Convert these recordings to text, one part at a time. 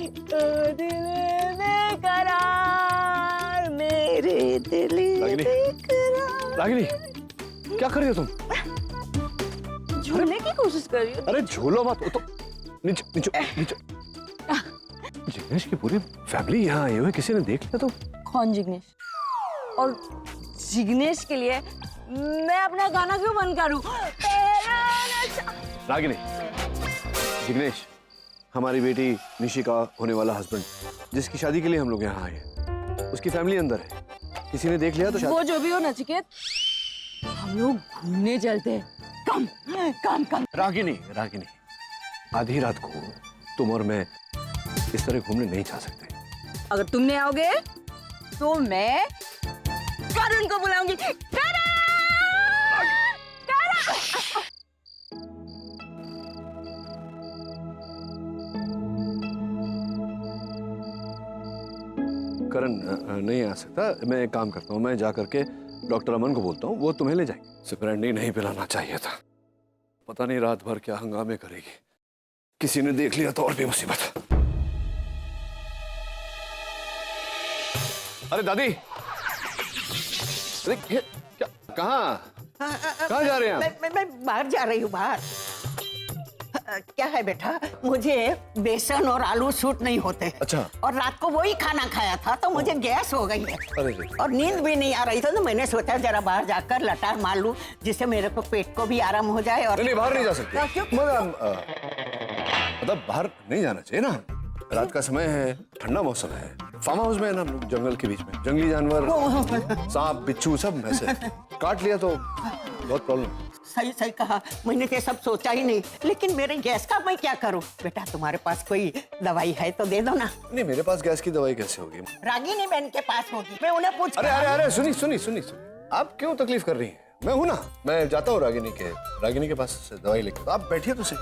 ओ दिल बेकरार, मेरे दिल बेकरार। रागिनी, क्या कर रही हो तुम? झूलने की कोशिश कर रही हो। अरे झूलो मत, वो तो नीचे नीचे नीचे। जिग्नेश की पूरी फैमिली यहाँ आई हुई है, किसी ने देख लिया तो? कौन जिग्नेश? और जिग्नेश के लिए मैं अपना गाना क्यों बंद करूं? तेरा नशा। रागिनी, जिग्नेश हमारी बेटी निशी का होने वाला हस्बैंड, जिसकी शादी के लिए हम लोग यहाँ आए हैं, उसकी फैमिली अंदर है। किसी ने देख लिया तो वो जो भी हो नचिकेत, हम लोग घूमने चलते हैं। कम कम कम। रागिनी, रागिनी, आधी रात को तुम और मैं इस तरह घूमने नहीं जा सकते। अगर तुम नहीं आओगे तो मैं करण को बुलाऊंगी। करण! करण नहीं आ सकता। मैं एक काम करता हूँ, मैं जा करके डॉक्टर अमन को बोलता हूँ, वो तुम्हें ले जाएंगे। सिपरेंडी नहीं पिलाना चाहिए था, पता नहीं रात भर क्या हंगामे करेगी। किसी ने देख लिया तो और भी मुसीबत। अरे दादी, अरे क्या, कहाँ जा रहे हैं आप? मैं बाहर जा रही हूँ, बाहर। क्या है बेटा, मुझे बेसन और आलू सूट नहीं होते। अच्छा। और रात को वही खाना खाया था तो मुझे गैस हो गई है। अरे और नींद भी नहीं आ रही थी, तो मैंने सोचा जरा बाहर जाकर लटार मार लूं, जिससे मेरे को पेट को भी आराम हो जाए। और नहीं, बाहर नहीं जा सकते। क्यों? मतलब बाहर नहीं जाना चाहिए ना, रात का समय है, ठंडा मौसम है, फार्म हाउस में है ना हम लोग, जंगल के बीच में, जंगली जानवर, सांप बिच्छू सब ऐसे काट लिया तो बहुत प्रॉब्लम। सही सही कहा, मैंने तो सब सोचा ही नहीं। लेकिन मेरे गैस का मैं क्या करूं? बेटा तुम्हारे पास कोई दवाई है तो दे दो ना। नहीं, मेरे पास गैस की दवाई कैसे होगी? रागिनी बहन के पास होगी, मैं उन्हें पूछ। अरे अरे अरे, सुनी सुनी सुनी सुनी, आप क्यों तकलीफ कर रही हैं? मैं हूं ना, मैं जाता हूँ रागिनी के पास से दवाई लेकर। आप बैठिए तो सही।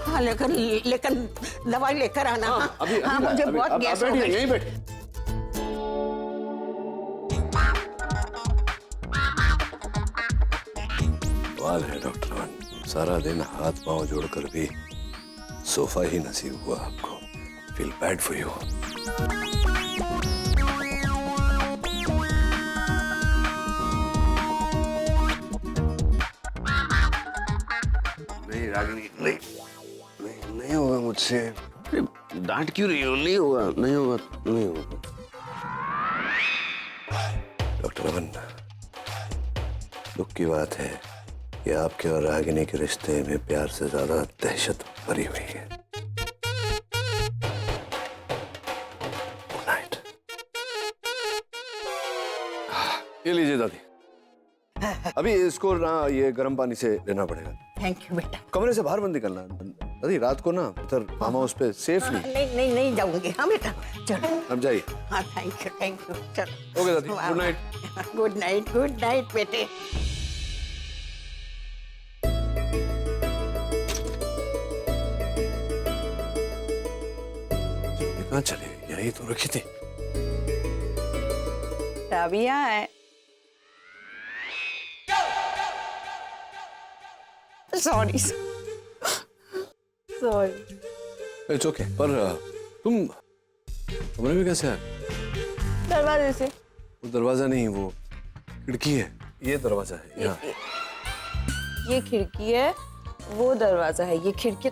हाँ, लेकिन दवाई लेकर आना। हाँ, अभी मुझे बहुत गैस हो गई। यहीं बैठिए। सवाल है डॉक्टर अमन, सारा दिन हाथ पांव जोड़कर भी सोफा ही नसीब हुआ आपको। Feel bad for you. नहीं रागिनी, नहीं होगा मुझसे। डांट क्यों रही हो? नहीं होगा, नहीं होगा, नहीं होगा। डॉक्टर अमन, दुख की बात है कि आपके और रागिनी के रिश्ते में प्यार से ज्यादा दहशत भरी हुई है। Good night. ये लीजिए दादी, अभी इसको ना ये गर्म पानी से लेना पड़ेगा। थैंक यू बेटा। कमरे से बाहर मत निकलना दादी, रात को ना इधर फार्म हाउस पे सेफ नहीं। नहीं जाऊंगी। हाँ बेटा चलो। अब जाइए। हाँ थैंक यू चलो। ओके दादी, गुड नाइट। गुड नाइट बेटे। कहाँ चले? यही तो रखी थी। अभी यहाँ है। सॉरी। It's okay. पर तुम कमरे में कैसे आए? दरवाजे से। वो दरवाजा नहीं, वो खिड़की है। ये दरवाजा है यहाँ। ये खिड़की है, वो दरवाजा है। ये खिड़की।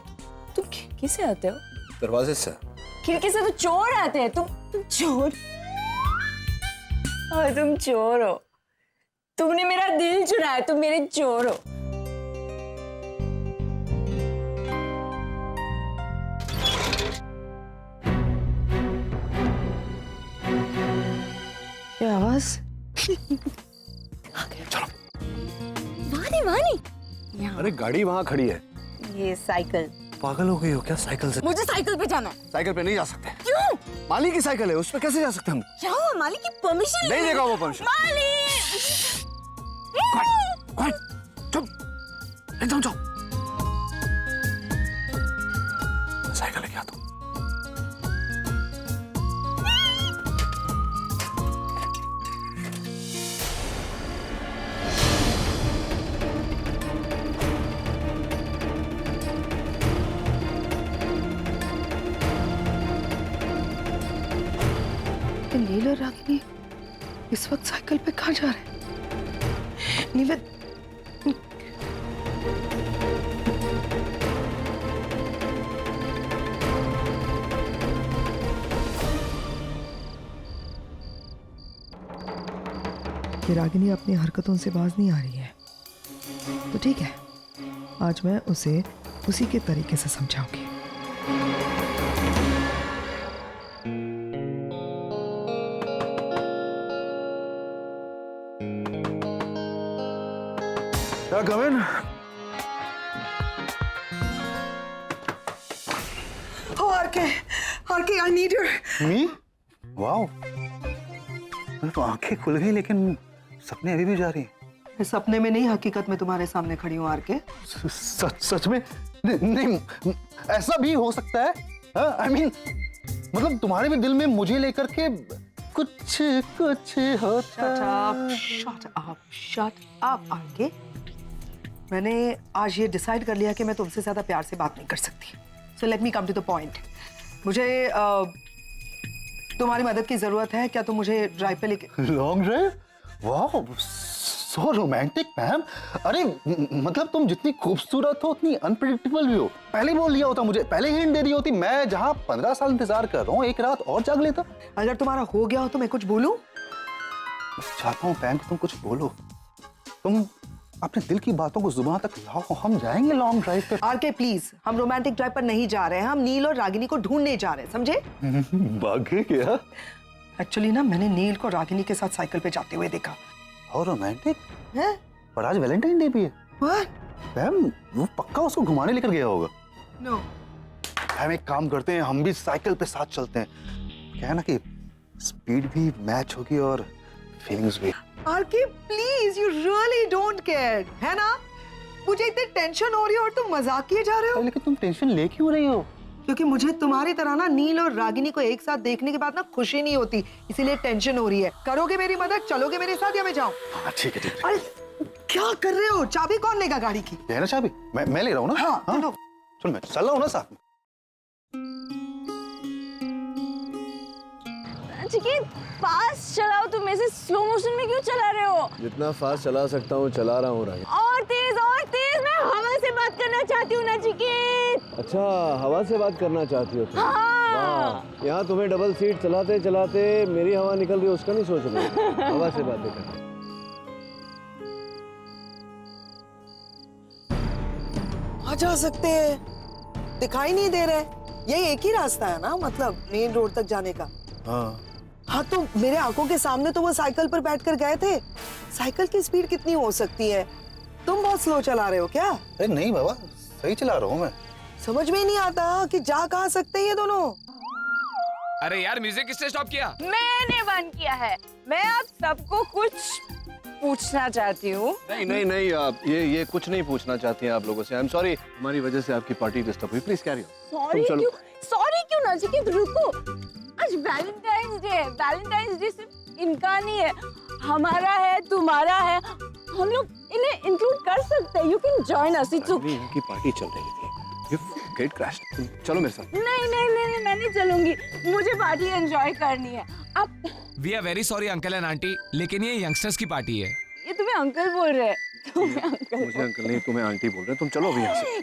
तुम खिड़की से आते हो? दरवाजे से? खिड़की से तो चोर आते हैं। तुम चोर। और तुम चोर हो। तुमने मेरा दिल चुराया, तुम मेरे चोर हो। क्या आवाज? चलो। वानी। अरे गाड़ी वहाँ खड़ी है। ये साइकिल। पागल हो गई हो क्या? साइकिल से? मुझे साइकिल पे जाना है। साइकिल पे नहीं जा सकते। क्यों? माली की साइकिल है, उस पे कैसे जा सकते हम? क्या हुआ? मालिक की परमिशन नहीं देगा वो परमिशन। मालिक! चुप, एकदम चुप। साइकिल है क्या तू? नील और रागिनी इस वक्त साइकिल पे कहाँ जा रहे हैं? निवेद, कि रागिनी अपनी हरकतों से बाज नहीं आ रही है, तो ठीक है, आज मैं उसे उसी के तरीके से समझाऊंगी। Yeah, come in. Oh, RK, I need your... Me? Wow. मेरी तो आंखें खुल गई, लेकिन सपने अभी भी जा रही हैं। मैं सपने में नहीं, हकीकत में तुम्हारे सामने खड़ी हूँ RK। सच में? नहीं, ऐसा भी हो सकता है। I mean, मतलब तुम्हारे भी दिल में मुझे लेकर के कुछ होता। Shut up, RK। मैंने आज ये डिसाइड कर लिया कि मैं तुमसे ज्यादा प्यार से बात नहीं कर सकती। So let me come to the point। मुझे तुम्हारी मदद की जरूरत है। क्या तुम मुझे ड्राइव पे लेके... लॉन्ग ड्राइव? वाह, सो रोमांटिक मैम। अरे मतलब तुम जितनी खूबसूरत हो उतनी अनप्रेडिक्टेबल भी हो। पहले बोल दिया होता, मुझे पहले हिंट दे दी होती, मैं जहाँ 15 साल इंतजार कर रहा हूँ एक रात और जाग लेता। अगर तुम्हारा हो गया हो तो मैं कुछ बोलूं? चाहता हूँ पैन, तुम कुछ बोलो। तुम अपने दिल की बातों को जुबान तक लाओ, हम जाएंगे लॉन्ग ड्राइव पे। RK प्लीज, हम रोमांटिक ड्राइव पर नहीं जा रहे हैं, हम नील और रागिनी को ढूंढने जा रहे हैं, समझे? भागे क्या? एक्चुअली ना, मैंने नील को रागिनी के साथ साइकिल पे जाते हुए देखा। और रोमांटिक है? और आज वैलेंटाइन डे भी है। What? मैम वो पक्का उसको घुमाने लेकर गया होगा। No। हम एक काम करते हैं, हम भी साइकिल पे साथ चलते हैं। क्या है ना कि स्पीड भी मैच होगी और फीलिंग्स भी। RK please, you really don't care, है ना? मुझे इतनी टेंशन हो रही है और तुम मजाक किए जा रहे हो। लेकिन तुम टेंशन ले क्यों रही हो? क्योंकि मुझे तुम्हारी तरह ना नील और रागिनी को एक साथ देखने के बाद ना खुशी नहीं होती, इसीलिए टेंशन हो रही है। करोगे मेरी मदद? चलोगे मेरे साथ या मैं जाऊं? हाँ ठीक है, ठीक है। अरे क्या कर रहे हो? चाबी कौन लेगा गाड़ी की? ये है ना चाबी, मैं ले रहा हूँ ना। हाँ, चलो। चल मैं चल रहा हूँ ना साथ में। चिकी, फास्ट चलाओ, तुम ऐसे स्लो मोशन में क्यों चला रहे हो? जितना फास्ट चला सकता हूँ चला रहा हूँ रागिनी। और तेज, मैं हवा से बात करना चाहती हूँ ना चिकी। अच्छा, हवा से बात करना चाहती हो तुम? हाँ। वाह, यहाँ तुम्हें डबल सीट चलाते चलाते मेरी हवा निकल रही है, उसका नहीं सोच रहे। हवा से बातें कर। आ जा सकते हैं, दिखाई नहीं दे रहे। यही एक ही रास्ता है ना, मतलब मेन रोड तक जाने का। हाँ तो मेरे आंखों के सामने तो वो साइकिल पर बैठकर गए थे। साइकिल की स्पीड कितनी हो सकती है? तुम बहुत स्लो चला रहे हो क्या? अरे नहीं बाबा, सही चला रहा हूँ मैं। समझ में ही नहीं आता कि जा कहाँ सकते हैं ये दोनों। अरे यार, म्यूजिक किसने स्टॉप किया? मैंने बंद किया है। मैं आप सबको कुछ पूछना चाहती हूँ। नहीं, आप ये कुछ नहीं पूछना चाहती हैं आप लोगों से। आई एम सॉरी, हमारी वजह से आपकी पार्टी डिस्टर्ब हुई। Please carry on. सॉरी क्यों ना चिकी, रुको। आज वैलेंटाइंस डे है। वैलेंटाइंस डे सिर्फ इनका नहीं है, हमारा है, तुम्हारा है। हम लोग इन्हें इंक्लूड कर सकते हैं। You can join us. It's okay. इनकी पार्टी चल रही थी, ये गेट क्रैश। चलो मेरे साथ। नहीं, मैं नहीं चलूंगी। मुझे पार्टी एंजॉय करनी है। अब we are very sorry uncle and aunty, लेकिन ये यंगस्टर्स की पार्टी है। ये तुम्हें अंकल बोल रहे हैं। तुम्हें अंकल, मुझे अंकल नहीं, तुम्हें आंटी बोल रहे हैं। तुम चलो अभी यहाँ से।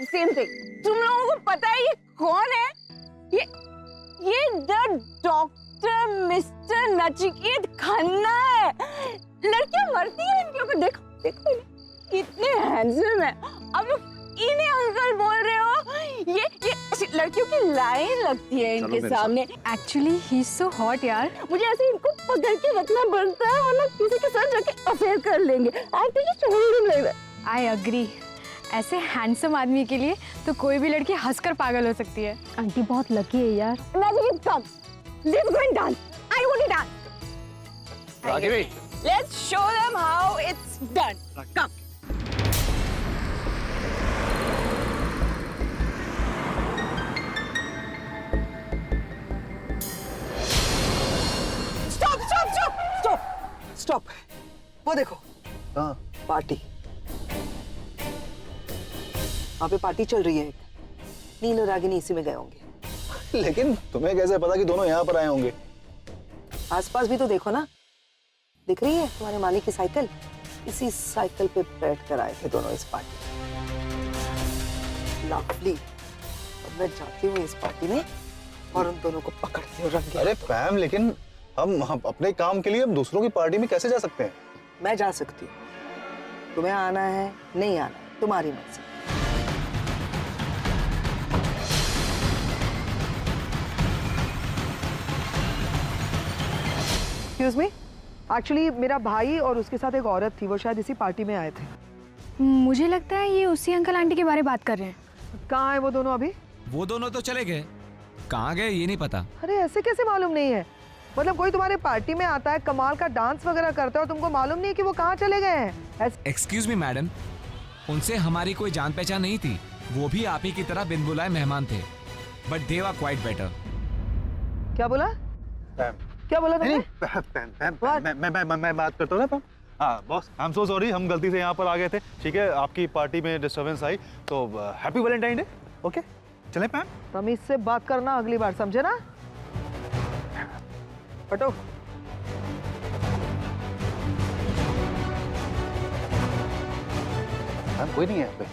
Same thing. तुम लोगों को पता है ये कौन है? ये the doctor mister Nachiket Khanna है। लड़कियां मरती हैं इनके ऊपर। देखो कितने हैंडसम है। अब लोग इन्हें अंकल बोल रहे हो। ये लड़कियों की लाइन लगती है इनके सामने। Actually he is so hot यार। मुझे ऐसे इनको पकड़ के रखना पड़ता है, वरना किसी के साथ जाके अफेयर कर लेंगे। I agree. ऐसे हैंडसम आदमी के लिए तो कोई भी लड़की हंसकर पागल हो सकती है। आंटी बहुत लकी है यार। Let's go and dance. I want to dance. Ragini, Let's show them how it's done. Come. Stop. वो देखो, हाँ पार्टी। वहाँ पे पार्टी चल रही है। नील और रागिनी इसी में गए होंगे। लेकिन तुम्हें कैसे पता कि दोनों यहाँ पर आए होंगे? आसपास भी तो देखो ना, दिख रही है तुम्हारे मालिक की साइकिल? इसी साइकिल पे बैठ कर आए थे दोनों इस पार्टी में। लवली। अब मैं जाती हूँ इस पार्टी में और उन दोनों को पकड़ती हूँ रंगे। अरे पैम, लेकिन हम अपने काम के लिए हम दूसरों की पार्टी में कैसे जा सकते हैं? मैं जा सकती हूँ, तुम्हें आना है नहीं आना है तुम्हारी मर्जी। एक्सक्यूज मी, एक्चुअली मेरा भाई और उसके साथ एक औरत थी, वो शायद इसी पार्टी में आए थे। मुझे लगता है ये उसी अंकल आंटी के बारे में बात कर रहे हैं। कहाँ है वो दोनों अभी? वो दोनों तो चले गए, कहाँ गए ये नहीं पता। अरे ऐसे कैसे मालूम नहीं है? मतलब कोई तुम्हारे पार्टी में आता है, कमाल का डांस वगैरह करता है और तुमको मालूम नहीं कि वो कहाँ चले गए हैं? एक्सक्यूज मी मैडम, उनसे हमारी कोई जान पहचान नहीं थी, वो भी आप ही की तरह बिन बुलाए मेहमान थे, but they were quite better. क्या बोला? पैम, क्या बोला नहीं, तुमने? पैम, मैं बात करता हूँ ना पैम। हाँ boss, I am so sorry, हम गलती से यहाँ पर आ गए थे। ठीक है, आपकी पार्टी में डिस्टर्बेंस आई, तो हैप्पी वैलेंटाइन डे। ओके, चले पैम। तमीज से बात करना अगली बार, समझे ना? हटो। पैम, कोई नहीं है यहाँ पे।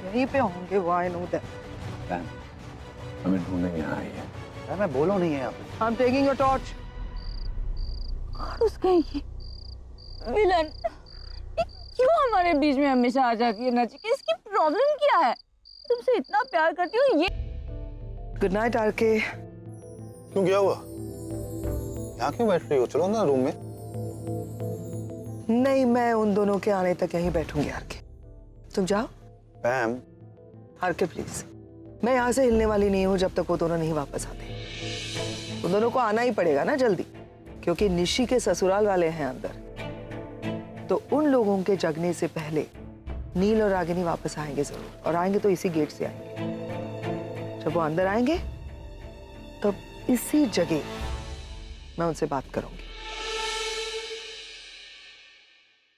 यहीं पे होंगे वो, आई नो दैट। पैम, हमें ढूंढने यहाँ आई है। पैम, मैं बोलो नहीं है यहाँ पे। I am taking your torch. और उसका ये विलन ये क्यों हमारे बीच में हमेशा आ जाती है नचिकेता? इसकी प्रॉब्लम क्या है? तुमसे इतना प्यार करती हूँ ये। Good night RK. क्यों, क्या हुआ? यहाँ क्यों बैठ रही हो? चलो ना रूम में। नहीं, मैं उन दोनों के आने तक यहीं बैठूंगी आरके। तुम जाओ। पैम, आरके प्लीज, मैं यहाँ से हिलने वाली नहीं हूँ जब तक वो दोनों नहीं वापस आते। उन दोनों को आना ही पड़ेगा ना जल्दी, क्योंकि निशी के ससुराल वाले हैं अंदर। तो उन लोगों के जगने से पहले नील और रागिनी वापस आएंगे जरूर, और आएंगे तो इसी गेट से आएंगे। जब वो अंदर आएंगे तब इसी जगह मैं उनसे बात करूंगी।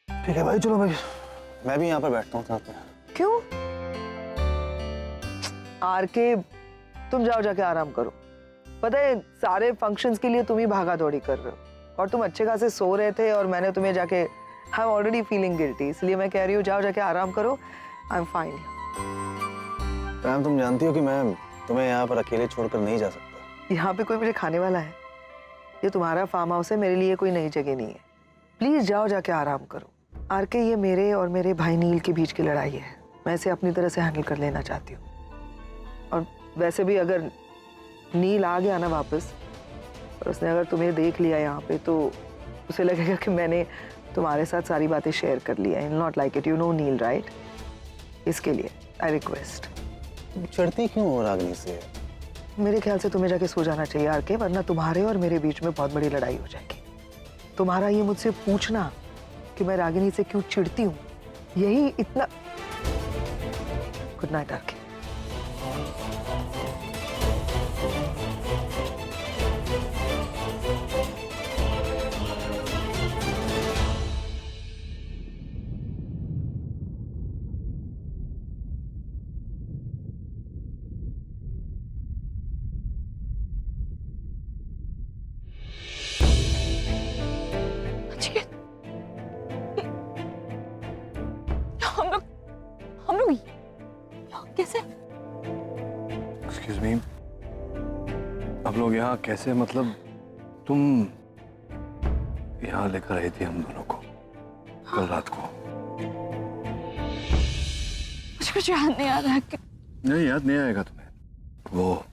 ठीक है भाई, चलो भाई, मैं भी यहाँ पर बैठता हूँ साथ में। क्यों? आरके, तुम जाओ जाके आराम करो। पता है सारे फंक्शंस के लिए तुम ही भागा दौड़ी कर रहे हो, और तुम अच्छे खासे सो रहे थे और मैंने तुम्हें जाके, I am already feeling guilty, इसलिए मैं कह रही हूँ जाओ जाके आराम करो। I am fine. पैम, तुम जानती हो कि मैं तुम्हें यहाँ पर अकेले छोड़कर नहीं जा सकता। यहाँ पे कोई मुझे खाने वाला है? ये तुम्हारा फार्म हाउस है, मेरे लिए कोई नई जगह नहीं है। प्लीज जाओ जाके आराम करो। आरके, ये मेरे और मेरे भाई नील के बीच की लड़ाई है, मैं इसे अपनी तरह से हैंडल कर लेना चाहती हूँ। और वैसे भी अगर नील आ गया ना वापस, और उसने अगर तुम्हें देख लिया यहाँ पे, तो उसे लगेगा कि मैंने तुम्हारे साथ सारी बातें शेयर कर ली है। Not like it, you know Neel, right? इसके लिए आई रिक्वेस्ट। तुम चिढ़ती क्यों हो रागिनी से? मेरे ख्याल से तुम्हें जाके सो जाना चाहिए आरके, वरना तुम्हारे और मेरे बीच में बहुत बड़ी लड़ाई हो जाएगी। तुम्हारा ये मुझसे पूछना कि मैं रागिनी से क्यों चिढ़ती हूँ, यही इतना। Good night RK. हम लोग कैसे? एक्सक्यूज मी, अब लोग यहाँ कैसे? मतलब तुम यहाँ लेकर आई थी हम दोनों को कल रात को? मुझे कुछ याद नहीं आ रहा है। नहीं, याद नहीं आएगा तुम्हें? वो